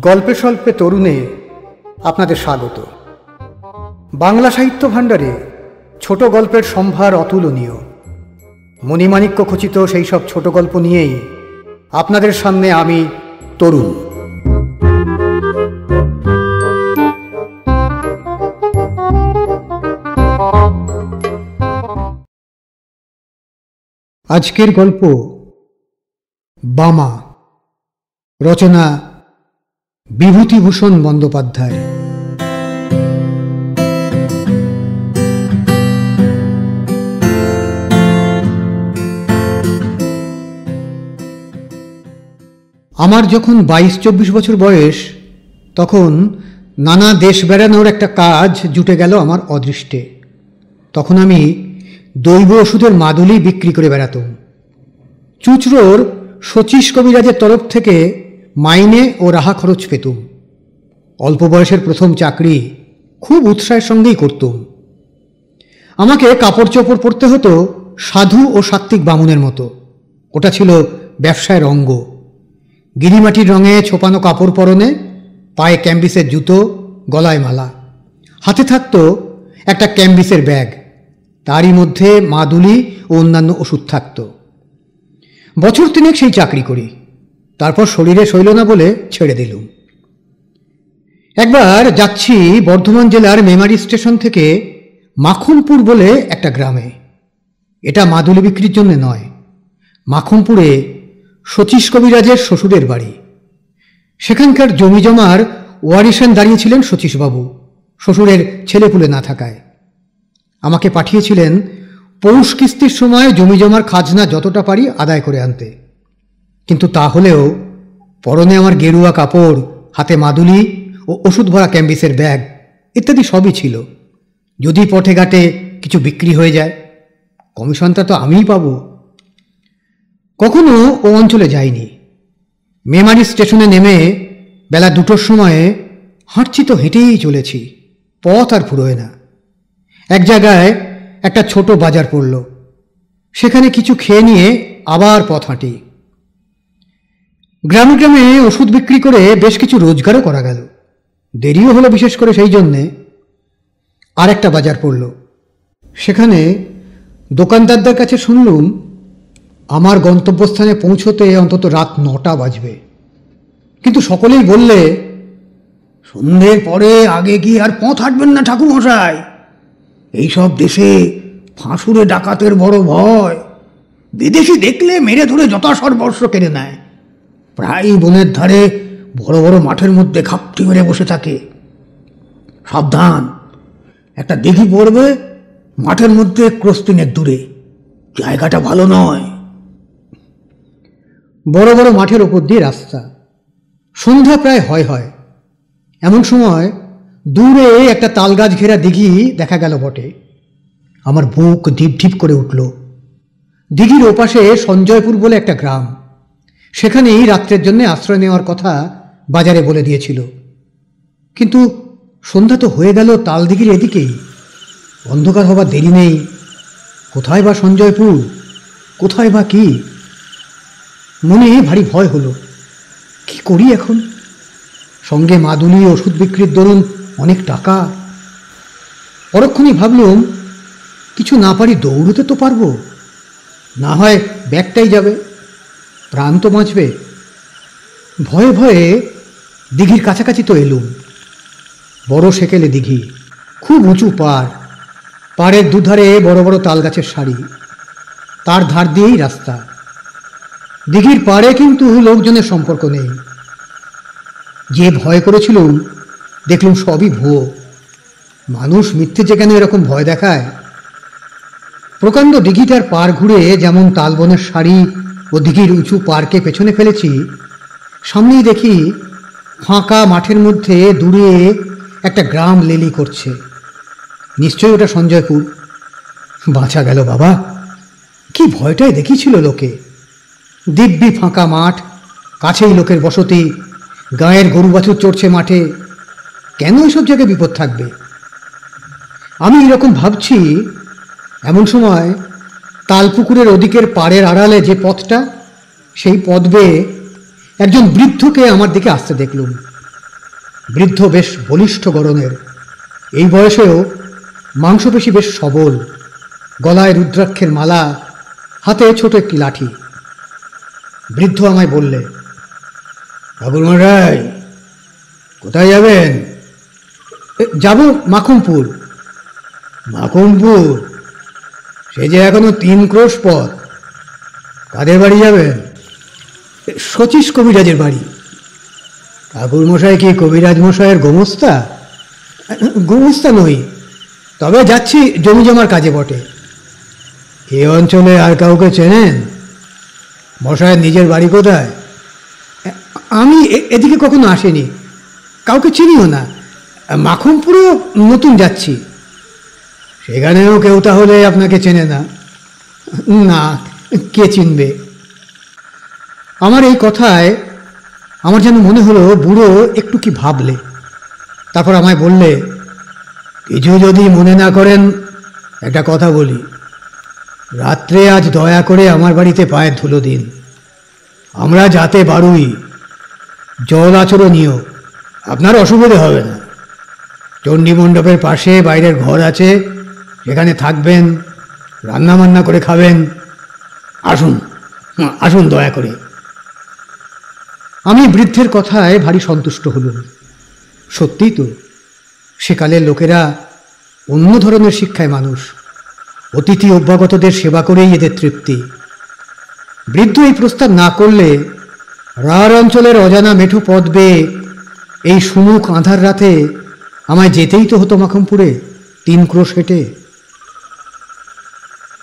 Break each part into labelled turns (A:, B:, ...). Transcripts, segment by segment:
A: গল্পে স্বল্পে তরুণে আপনাদের স্বাগত। বাংলা সাহিত্য ভাণ্ডারে ছোট গল্পের সম্ভার অতুলনীয়। মণিমাণিক্য খচিত সেই সব ছোট গল্প নিয়েই আপনাদের সামনে আমি তরুণ। আজকের গল্প বামা, রচনা বিভূতিভূষণ বন্দ্যোপাধ্যায়। আমার যখন 22-24 বছর বয়স, তখন নানা দেশ বেড়ানোর একটা কাজ জুটে গেল আমার অদৃষ্টে। তখন আমি দৈব ওষুধের মাদুলি বিক্রি করে বেড়াতাম। চুঁচড়োর শচীশ কবিরাজের তরফ থেকে মাইনে ও রাহা খরচ পেতুম। অল্প বয়সের প্রথম চাকরি খুব উৎসাহের সঙ্গেই করতুম। আমাকে কাপড় চোপড় পরতে হতো সাধু ও সাত্ত্বিক বামুনের মতো। ওটা ছিল ব্যবসায়ের অঙ্গ। গিরিমাটির রঙে ছোপানো কাপড় পরনে, পায়ে ক্যাম্বিসের জুতো, গলায় মালা, হাতে থাকতো একটা ক্যাম্বিসের ব্যাগ, তারই মধ্যে মাদুলি ও অন্যান্য ওষুধ থাকত। বছর তিনেক সেই চাকরি করি, তারপর শরীরে সইল না বলে ছেড়ে দিলুম। একবার যাচ্ছি বর্ধমান জেলার মেমারি স্টেশন থেকে মাখনপুর বলে একটা গ্রামে। এটা মাদুলি বিক্রির জন্য নয়, মাখনপুরে শচীশ কবিরাজের শ্বশুরের বাড়ি। সেখানকার জমি জমার ওয়ারিশান দাঁড়িয়েছিলেন শচীশবাবু, শ্বশুরের ছেলেপুলে না থাকায়। আমাকে পাঠিয়েছিলেন পৌষ কিস্তির সময় জমি জমার খাজনা যতটা পারি আদায় করে আনতে। কিন্তু তা হলেও পরনে আমার গেরুয়া কাপড়, হাতে মাদুলি ও ওষুধ ভরা ক্যাম্বিসের ব্যাগ ইত্যাদি সবই ছিল। যদি পথে ঘাটে কিছু বিক্রি হয়ে যায়, কমিশনটা তো আমিই পাব। কখনো ও অঞ্চলে যাইনি। মেমারি স্টেশনে নেমে বেলা 2টোর সময়ে হাঁটছি তো হেঁটেই চলেছি, পথ আর ফুরোয় না। এক জায়গায় একটা ছোট বাজার পড়ল, সেখানে কিছু খেয়ে নিয়ে আবার পথ হাঁটি। গ্রামে গ্রামে ওষুধ বিক্রি করে বেশ কিছু রোজগারও করা গেল। দেরিও হলো বিশেষ করে সেই জন্যে। আর একটা বাজার পড়ল, সেখানে দোকানদারদের কাছে শুনলুম আমার গন্তব্যস্থানে পৌঁছতে অন্তত রাত 9টা বাজবে। কিন্তু সকলেই বললে, সন্ধ্যের পরে আগে কি আর পথ হাঁটবেন না ঠাকুরমশাই? এইসব দেশে ফাঁসুরে ডাকাতের বড় ভয়। বিদেশি দেখলে মেরে ধরে যথাসর্বস্ব কেড়ে নেয়। প্রায় বনের ধারে বড় বড় মাঠের মধ্যে ঘাপটি মেরে বসে থাকে। সাবধান, একটা দিঘি পড়বে মাঠের মধ্যে ক্রস্তিনের দূরে, জায়গাটা ভালো নয়। বড় বড় মাঠের ওপর দিয়ে রাস্তা। সন্ধ্যা প্রায় হয়। এমন সময় দূরে একটা তালগাছ ঘেরা দিঘি দেখা গেল বটে। আমার বুক ঢিপ ঢিপ করে উঠল। দিঘির ওপাশে সঞ্জয়পুর বলে একটা গ্রাম, সেখানেই রাত্রের জন্য আশ্রয় নেওয়ার কথা বাজারে বলে দিয়েছিল। কিন্তু সন্ধ্যা তো হয়ে গেল তাল দিঘির এদিকেই, অন্ধকার হবার দেরি নেই। কোথায় বা সঞ্জয়পুর, কোথায় বা কি? মনে ভারী ভয় হলো। কি করি এখন? সঙ্গে মাদুলি ওষুধ বিক্রির দরুন অনেক টাকা। পরক্ষণই ভাবলুম, কিছু না পারি দৌড়তে তো পারবো, না হয় ব্যাগটাই যাবে, প্রাণ তো বাঁচবে। ভয়ে ভয়ে দিঘির কাছাকাছি তো এলুম। বড় সেকেলে দিঘি, খুব উঁচু পাড়, পাড়ের দুধারে বড় বড় তাল গাছের সারি, তার ধার দিয়েই রাস্তা। দিঘির পাড়ে কিন্তু লোকজনের সম্পর্ক নেই। যে ভয় করেছিলুম দেখলুম সবই ভুয়ো। মানুষ মিথ্যে যে কেন এরকম ভয় দেখায়? প্রকাণ্ড দিঘিটার পাড় ঘুরে যেমন তালবনের সারি ও দিঘির উঁচু পাড়কে পেছনে ফেলেছি, সামনেই দেখি ফাঁকা মাঠের মধ্যে দূরে একটা গ্রাম লেলি করছে। নিশ্চয়ই ওটা সঞ্জয়পুর। বাঁচা গেল বাবা, কি ভয়টাই দেখিয়েছিল লোকে। দিব্যি ফাঁকা মাঠ, কাছেই লোকের বসতি, গায়ের গরু বাছুর চড়ছে মাঠে। কেন এসব জায়গায় বিপদ থাকবে? আমি এরকম ভাবছি, এমন সময় তালপুকুরের ওদিকের পাড়ের আড়ালে যে পথটা, সেই পথ বেয়ে একজন বৃদ্ধকে আমার দিকে আসতে দেখলুম। বৃদ্ধ বেশ বলিষ্ঠ গড়নের, এই বয়সেও মাংসপেশি বেশ সবল, গলায় রুদ্রাক্ষের মালা, হাতে ছোট একটি লাঠি। বৃদ্ধ আমায় বললে, ঠাকুরমশাই কোথায় যাবেন? যাব মাখনপুর। মাখনপুর? সে যে এখনো 3 ক্রোশ পথ। কাদের বাড়ি যাবেন? শচীশ কবিরাজের বাড়ি। ঠাকুরমশাই কি কবিরাজ মশাইয়ের গোমস্তা? গোমস্তা নই, তবে যাচ্ছি জমি জমার কাজে বটে। এ অঞ্চলে আর কাউকে চেনেন? মশাইয়ের নিজের বাড়ি কোথায়? আমি এদিকে কখনো আসিনি, কাউকে চিনিও না। মাখনপুরেও নতুন যাচ্ছি। সেখানেও কেউ তাহলে আপনাকে চেনে না? না, কে চিনবে? আমার এই কথায় আমার যেন মনে হলো বুড়ো একটু কি ভাবলে। তারপর আমায় বললে, কিছু যদি মনে না করেন একটা কথা বলি। রাত্রে আজ দয়া করে আমার বাড়িতে পায়ের ধুলো দিন। আমরা যাতে বাড়ুই, জল আচরণীয়, আপনার অসুবিধে হবে না। চণ্ডী মণ্ডপের পাশে বাইরের ঘর আছে, সেখানে থাকবেন, রান্না বান্না করে খাবেন। আসুন আসুন দয়া করে। আমি বৃদ্ধের কথায় ভারী সন্তুষ্ট হলুম। সত্যিই তো, সেকালের লোকেরা অন্য ধরনের শিক্ষায় মানুষ। অতিথি অভ্যাগতদের সেবা করেই এদের তৃপ্তি। বৃদ্ধ এই প্রস্তাব না করলে রাঢ় অঞ্চলের অজানা মেঠো পথ বেয়ে এই সুমুখ আঁধার রাতে আমায় যেতেই তো হতো মাখনপুরে 3 ক্রোশ হেঁটে।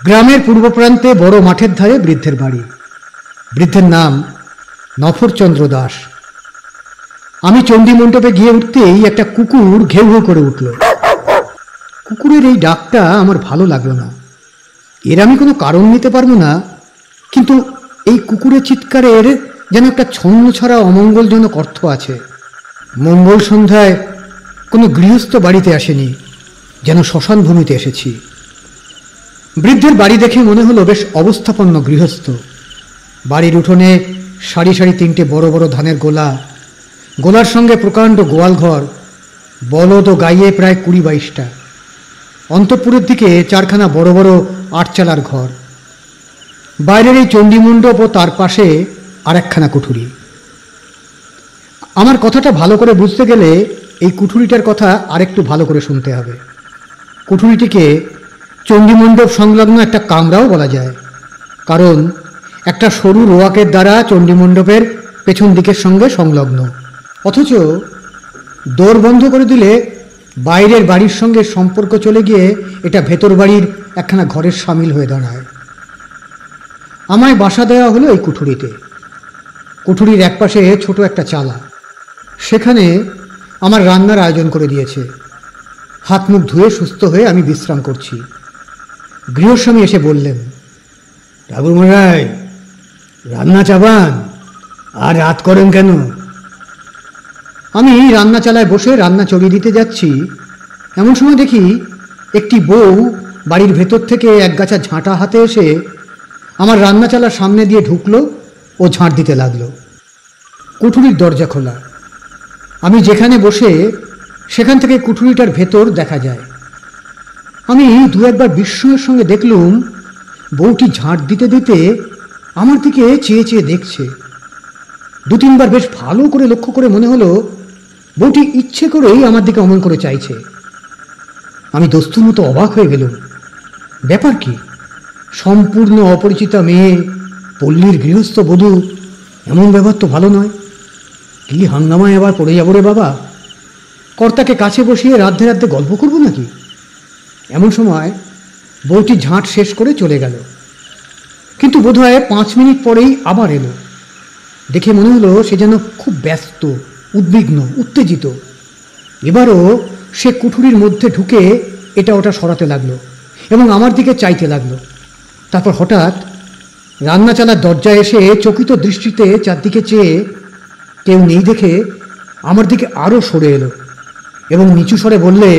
A: গ্রামের পূর্ব প্রান্তে বড় মাঠের ধারে বৃদ্ধের বাড়ি। বৃদ্ধের নাম নফরচন্দ্র দাস। আমি চণ্ডী মণ্ডপে গিয়ে উঠতেই একটা কুকুর ঘেউ ঘেউ করে উঠল। কুকুরের এই ডাকটা আমার ভালো লাগলো না। এর আমি কোনো কারণ নিতে পারবো না, কিন্তু এই কুকুরের চিৎকারের যেন একটা ছন্ন ছড়া অমঙ্গলজনক অর্থ আছে। মঙ্গল সন্ধ্যায় কোনো গৃহস্থ বাড়িতে আসেনি, যেন শ্মশান ভূমিতে এসেছি। বৃদ্ধের বাড়ি দেখে মনে হলো বেশ অবস্থাপন্ন গৃহস্থ। বাড়ির উঠোনে সারি সারি 3টে বড় বড় ধানের গোলা, গোলার সঙ্গে প্রকাণ্ড গোয়াল ঘর, বলদ ও গাইয়ে প্রায় 20-22টা। অন্তঃপুরের দিকে 4খানা বড় বড় 8 চালার ঘর। বাইরের এই চণ্ডী মণ্ডপ ও তার পাশে আর একখানা কুঠুরি। আমার কথাটা ভালো করে বুঝতে গেলে এই কুঠুরিটার কথা আরেকটু ভালো করে শুনতে হবে। কুঠুরিটিকে চণ্ডী মণ্ডপ সংলগ্ন একটা কামরাও বলা যায়, কারণ একটা সরু রোয়াকের দ্বারা চণ্ডী মণ্ডপের পেছন দিকের সঙ্গে সংলগ্ন। অথচ দোর বন্ধ করে দিলে বাইরের বাড়ির সঙ্গে সম্পর্ক চলে গিয়ে এটা ভেতর বাড়ির একখানা ঘরের সামিল হয়ে দাঁড়ায়। আমায় বাসা দেওয়া হলো এই কুঠুরিতে। কুঠুরির একপাশে ছোট একটা চালা, সেখানে আমার রান্নার আয়োজন করে দিয়েছে। হাত মুখ ধুয়ে সুস্থ হয়ে আমি বিশ্রাম করছি। গৃহস্বামী এসে বললেন, ঠাকুরমশাই রান্না চাবান, আর রাত করেন কেন? আমি রান্না চালায় বসে রান্না চড়িয়ে দিতে যাচ্ছি, এমন সময় দেখি একটি বউ বাড়ির ভেতর থেকে একগাছা ঝাঁটা হাতে এসে আমার রান্না চালার সামনে দিয়ে ঢুকলো ও ঝাঁট দিতে লাগলো। কুঠুরির দরজা খোলা। আমি যেখানে বসে সেখান থেকে কুঠুরিটার ভেতর দেখা যায়। আমি 2-1বার বিস্ময়ের সঙ্গে দেখলুম বউটি ঝাঁট দিতে দিতে আমার দিকে চেয়ে চেয়ে দেখছে। 2-3বার বেশ ভালো করে লক্ষ্য করে মনে হলো বউটি ইচ্ছে করেই আমার দিকে অমন করে চাইছে। আমি দস্তুর মতো অবাক হয়ে গেলুম। ব্যাপার কি? সম্পূর্ণ অপরিচিতা মেয়ে, পল্লীর গৃহস্থ বধূ, এমন ব্যবহার তো ভালো নয়। কি হাঙ্গামায় আবার পড়ে যাবো রে বাবা! কর্তাকে কাছে বসিয়ে রাধে রাধে গল্প করবো নাকি? এমন সময় বউটি ঝাঁট শেষ করে চলে গেল, কিন্তু বোধহয় 5 মিনিট পরেই আবার এলো। দেখে মনে হলো সে যেন খুব ব্যস্ত, উদ্বিগ্ন, উত্তেজিত। এবারও সে কুঠুরির মধ্যে ঢুকে এটা ওটা সরাতে লাগলো এবং আমার দিকে চাইতে লাগলো। তারপর হঠাৎ রান্না চালার দরজায় এসে চকিত দৃষ্টিতে চারদিকে চেয়ে কেউ নেই দেখে আমার দিকে আরও সরে এলো এবং নিচু স্বরে বললে,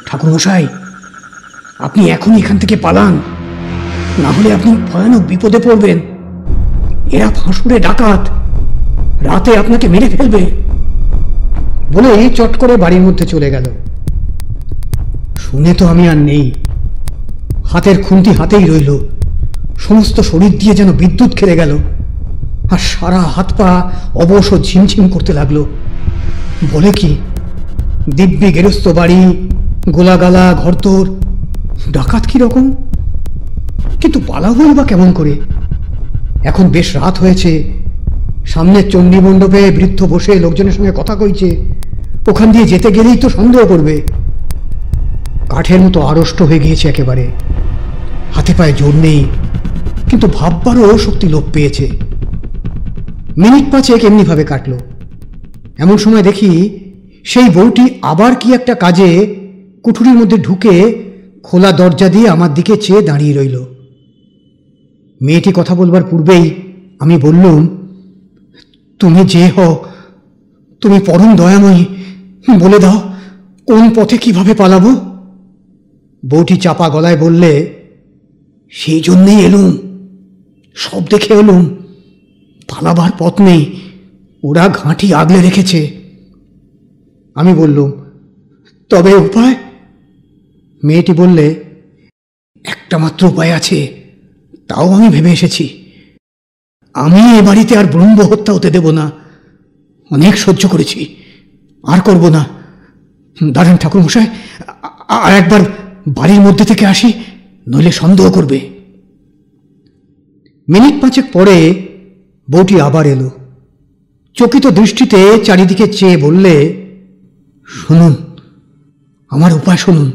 A: ঠাকুরমশাই আপনি এখন এখান থেকে পালান, না হলে আপনি ভয়ানক বিপদে পড়বেন। এরা ফাঁসুড়ে ডাকাত, রাতে আপনাকে মেরে ফেলবে। বলেই চট করে বাড়ির মধ্যে চলে গেল। শুনে তো আমি আর নেই, হাতের খুন্তি হাতেই রইল, সমস্ত শরীর দিয়ে যেন বিদ্যুৎ খেলে গেল, আর সারা হাত পা অবশ ঝিমঝিম করতে লাগলো। বলে কি, দিব্যি গেরস্ত বাড়ি, গোলাগালা ঘরদোর, ডাকাত কি রকম? কিন্তু পালাবই বা কেমন করে? এখন বেশ রাত হয়েছে, সামনের চণ্ডী মণ্ডপে বৃদ্ধ বসে লোকজনের সঙ্গে কথা কইছে, ওখান দিয়ে যেতে গেলেই তো সন্দেহ করবে। কাঠের মতো আড়ষ্ট হয়ে গিয়েছে একেবারে, হাতে পায়ে জোর নেই, কিন্তু ভাববারও শক্তি লোপ পেয়েছে। মিনিট পাঁচেক এমনিভাবে কাটল। এমন সময় দেখি সেই বউটি আবার কি একটা কাজে কুঠুরির মধ্যে ঢুকে খোলা দরজা দিয়ে আমার দিকে চেয়ে দাঁড়িয়ে রইল। মেয়েটি কথা বলবার পূর্বেই আমি বললুম, তুমি যে হও, তুমি পরম দয়াময়ী, বলে দাও কোন পথে কিভাবে পালাবো? বউটি চাপা গলায় বললে, সেই জন্যেই এলুম, সব দেখে এলুম, পালাবার পথ নেই, ওরা ঘাঁটি আগলে রেখেছে। আমি বললুম, তবে উপায়? মেয়েটি বললে, একটা মাত্র উপায় আছে, তাও আমি ভেবে এসেছি। আমি এ বাড়িতে আর ব্রহ্ম হত্যা হতে দেব না, অনেক সহ্য করেছি, আর করব না। দাঁড়ান ঠাকুরমশাই, আর একবার বাড়ির মধ্যে থেকে আসি, নইলে সন্দেহ করবে। মিনিট পাঁচেক পরে বউটি আবার এলো, চকিত দৃষ্টিতে চারিদিকে চেয়ে বললে, শুনুন, আমার উপায় শুনুন,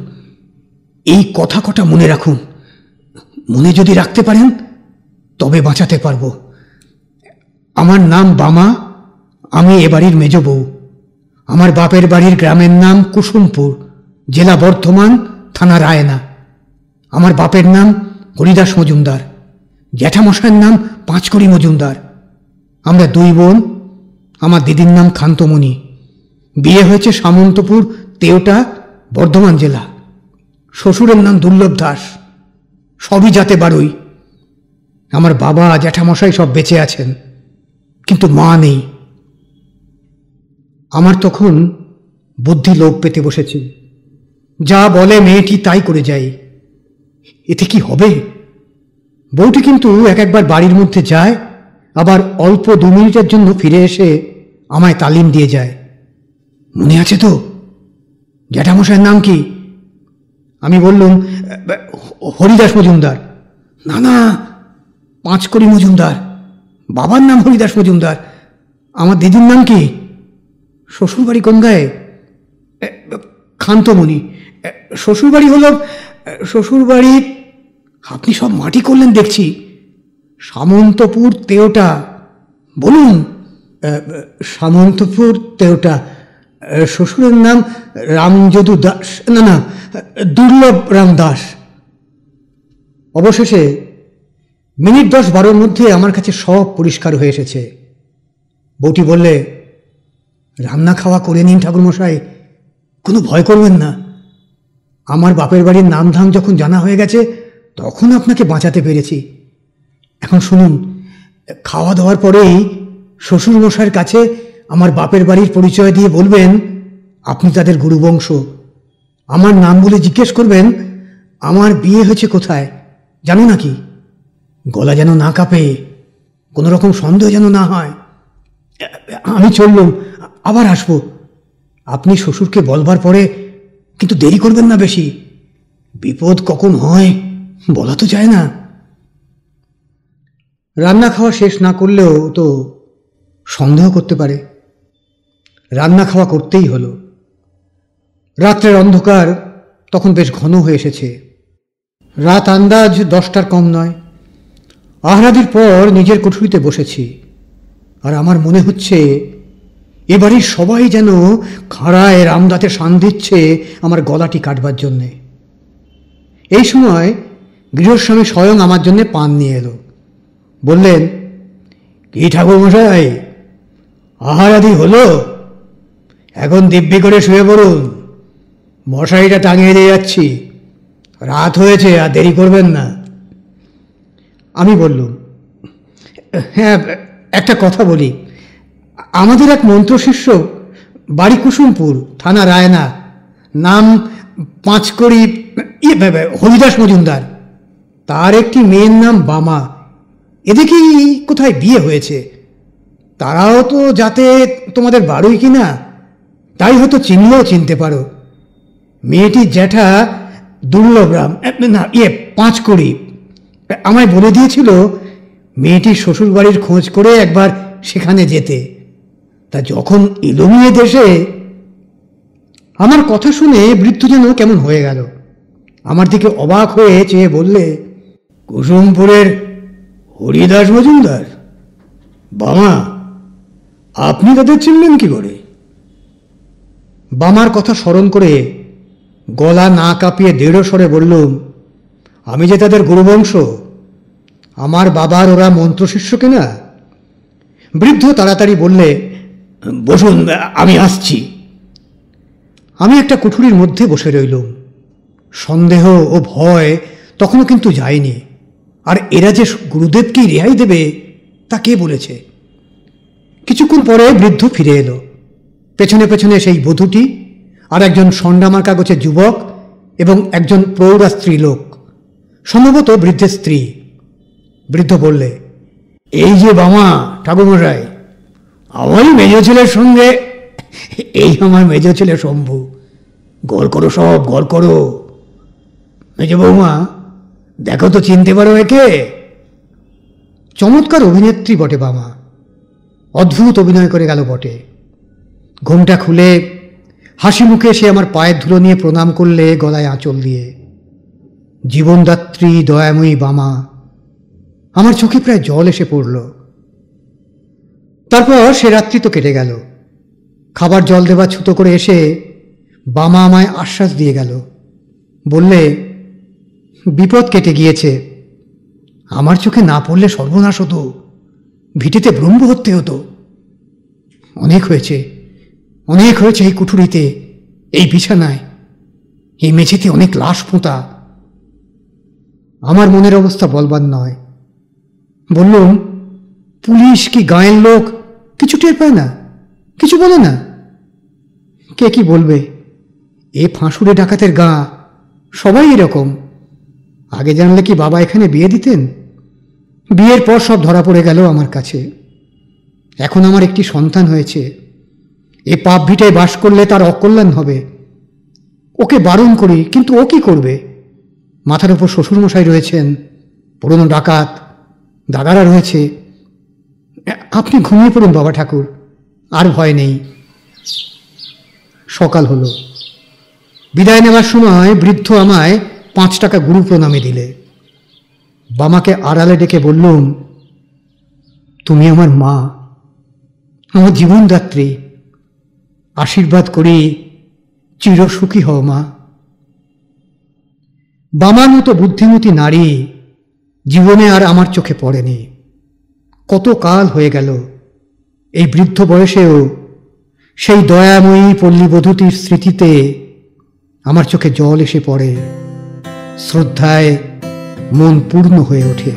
A: এই কথা কটা মনে রাখুন, মনে যদি রাখতে পারেন তবে বাঁচাতে পারবো। আমার নাম বামা, আমি এ বাড়ির মেজ বউ। আমার বাপের বাড়ির গ্রামের নাম কুসুমপুর, জেলা বর্ধমান, থানা রায়না। আমার বাপের নাম হরিদাস মজুমদার, জ্যাঠামশাইয়ের নাম পাঁচকড়ি মজুমদার। আমরা দুই বোন, আমার দিদির নাম কান্তমণি, বিয়ে হয়েছে সামন্তপুর, তেওটা, বর্ধমান জেলা। শ্বশুরের নাম দুর্লভ দাস, সবই যাতে বারোই। আমার বাবা জ্যাঠামশাই সব বেঁচে আছেন, কিন্তু মা নেই। আমার তখন বুদ্ধি লোপ পেতে বসেছে, যা বলে মেয়েটি তাই করে যাই। এতে কি হবে? বউটি কিন্তু এক একবার বাড়ির মধ্যে যায়, আবার অল্প 2 মিনিটের জন্য ফিরে এসে আমায় তালিম দিয়ে যায়। মনে আছে তো? জ্যাঠামশাইয়ের নাম কি? আমি বললুম, হরিদাস মজুমদার। না না, পাঁচকড়ি মজুমদার। বাবার নাম হরিদাস মজুমদার। আমার দিদির নাম কি? শ্বশুরবাড়ি কোন গায়ে? কান্তমণি। শ্বশুরবাড়ি হল, শ্বশুরবাড়ি, আপনি সব মাটি করলেন দেখছি, সামন্তপুর, তেওটা। বলুন। সামন্তপুর, তেওটা। শ্বশুরের নাম রামযদু দাস, না না, দুর্লভ রাম দাস। অবশেষে মিনিট 10-12 মধ্যে আমার কাছে সব পরিষ্কার হয়ে এসেছে। বউটি বললে, রান্না খাওয়া করে নিন ঠাকুরমশাই, কোনো ভয় করবেন না। আমার বাপের বাড়ির নামধাম যখন জানা হয়ে গেছে, তখন আপনাকে বাঁচাতে পেরেছি। এখন শুনুন, খাওয়া দাওয়ার পরেই শ্বশুরমশাইয়ের কাছে আমার বাপের বাড়ির পরিচয় দিয়ে বলবেন আপনি তাদের গুরুবংশ। আমার নাম বলে জিজ্ঞেস করবেন আমার বিয়ে হয়েছে কোথায়, জানো নাকি? গলা যেন না কাঁপে, কোনো রকম সন্দেহ যেন না হয়। আমি চললুম, আবার আসবো। আপনি শ্বশুরকে বলবার পরে কিন্তু দেরি করবেন না বেশি, বিপদ কখন হয় বলা তো যায় না। রান্না খাওয়া শেষ না করলেও তো সন্দেহ করতে পারে। রান্না খাওয়া করতেই হলো। রাত্রের অন্ধকার তখন বেশ ঘন হয়ে এসেছে। রাত আন্দাজ 10টার কম নয়। আহারাদির পর নিজের কুঠুরিতে বসেছি, আর আমার মনে হচ্ছে এ বাড়ির সবাই যেন খাড়ায় রামদাতে শান দিচ্ছে আমার গলাটি কাটবার জন্যে। এই সময় গৃহস্বামী স্বয়ং আমার জন্য পান নিয়ে এলো। বললেন, কি ঠাকুরমশাই, আহারাদি হলো? এখন দিব্যি করে শুয়ে পড়ুন, মশারিটা টাঙিয়ে দিয়ে যাচ্ছি, রাত হয়েছে, আর দেরি করবেন না। আমি বললুম, হ্যাঁ, একটা কথা বলি। আমাদের এক মন্ত্রশিষ্য বাড়ি কুসুমপুর, থানা রায়না, নাম পাঁচকড়ি, হরিদাস মজুমদার। তার একটি মেয়ের নাম বামা। এদিকেই কোথায় বিয়ে হয়েছে। তারাও তো যাতে তোমাদের বাড়ুই কিনা, তাই হয়তো চিনলেও চিনতে পারো। মেয়েটির জ্যাঠা দুর্লভরাম, না পাঁচকড়ি, আমায় বলে দিয়েছিল মেয়েটির শ্বশুর বাড়ির খোঁজ করে একবার সেখানে যেতে। তা যখন এলো মেয়ে দেশে। আমার কথা শুনে বৃদ্ধ যেন কেমন হয়ে গেল। আমার দিকে অবাক হয়ে চেয়ে বললে, কুসুমপুরের হরিদাস মজুমদার? বামা, আপনি তাদের চিনলেন কি করে? বামার কথা স্মরণ করে গলা না কাঁপিয়ে দৃঢ় স্বরে বললুম, আমি যে তাদের গুরুবংশ। আমার বাবার ওরা মন্ত্রশিষ্য কিনা। বৃদ্ধ তাড়াতাড়ি বললে, বসুন, আমি আসছি। আমি একটা কুঠুরির মধ্যে বসে রইলুম। সন্দেহ ও ভয় তখনও কিন্তু যায়নি। আর এরা যে গুরুদেবকেই রেহাই দেবে তা কে বলেছে? কিছুক্ষণ পরে বৃদ্ধ ফিরে এলো। পেছনে পেছনে সেই বধূটি, আর একজন সন্ডামার কাগজের যুবক এবং একজন প্রৌঢ়া স্ত্রী লোক, সম্ভবত বৃদ্ধের স্ত্রী। বৃদ্ধ বললে, এই যে বামা ঠাকুরমশাই, আমারই মেজ ছেলের সঙ্গে। এই আমার মেজ ছেলে শম্ভু। গড় করো, সব গড় করো। মেজ বৌমা, দেখো তো চিনতে পারো একে? চমৎকার অভিনেত্রী বটে বামা, অদ্ভুত অভিনয় করে গেল বটে। ঘোমটা খুলে হাসি মুখে সে আমার পায়ের ধুলো নিয়ে প্রণাম করলে গলায় আঁচল দিয়ে। জীবনদাত্রী দয়াময়ী বামা। আমার চোখে প্রায় জল এসে পড়ল। তারপর সে রাত্রি তো কেটে গেল। খাবার জল দেবার ছুতো করে এসে বামা আমায় আশ্বাস দিয়ে গেল। বললে, বিপদ কেটে গিয়েছে। আমার চোখে না পড়লে সর্বনাশ হতো, ভিটেতে ব্রহ্ম হত্যে হতো। অনেক হয়েছে, অনেক হয়েছে এই কুঠুরিতে, এই বিছানায়, এই মেঝেতে অনেক লাশ পোঁতা। আমার মনের অবস্থা বলবার নয়। বললুম, পুলিশ কি গাঁয়ের লোক কিছু টের পায় না, কিছু বলে না? কে কি বলবে? এ ফাঁসুড়ে ডাকাতের গাঁ, সবাই এরকম। আগে জানলে কি বাবা এখানে বিয়ে দিতেন? বিয়ের পর সব ধরা পড়ে গেল আমার কাছে। এখন আমার একটি সন্তান হয়েছে। এ পাপ ভিটায় বাস করলে তার অকল্যাণ হবে। ওকে বারণ করি, কিন্তু ও কি করবে? মাথার উপর শ্বশুরমশাই রয়েছেন, পুরনো ডাকাত, দাদারা রয়েছে। আপনি ঘুমিয়ে পড়ুন বাবা ঠাকুর, আর ভয় নেই। সকাল হলো। বিদায় নেওয়ার সময় বৃদ্ধ আমায় 5 টাকা গুরু প্রণামে দিলে। বামাকে আড়ালে ডেকে বললুম, তুমি আমার মা, আমার জীবনদাত্রী। আশীর্বাদ করি চিরসুখী হও মা। বামার মতো বুদ্ধিমতী নারী জীবনে আর আমার চোখে পড়েনি। কত কাল হয়ে গেল। এই বৃদ্ধ বয়সেও সেই দয়াময়ী পল্লীবধূটির স্মৃতিতে আমার চোখে জল এসে পড়ে, শ্রদ্ধায় মন পূর্ণ হয়ে ওঠে।